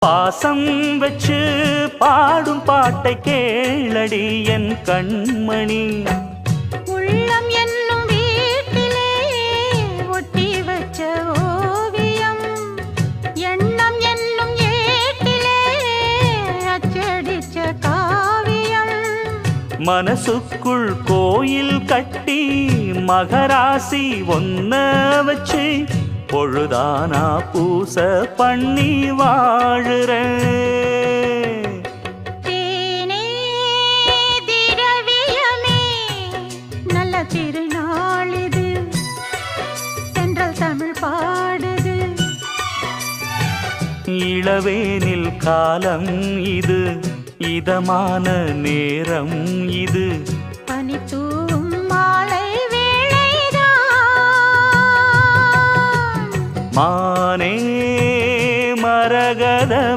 பாசம் வச்சு பாடும் பாட்டை கேளடி என் கண்மணி. உள்ளம் என்னும் வீட்டிலே ஒட்டி வச்ச ஓவியம், எண்ணம் என்னும் ஏட்டிலே அச்சடிச்ச காவியம். மனசுக்குள் கோயில் கட்டி மகராசி ஒன்ன வச்சு பொழுதானா பூச பண்ணி வாழுற. தேனே திரவியமே நல்ல திருநாளிது, தென்றல் தமிழ் பாடுது. இளவேனில் காலம் இது, இதமான நேரம் இது. பனித்தூவும் மாலை வேளைதான். மானே மரகத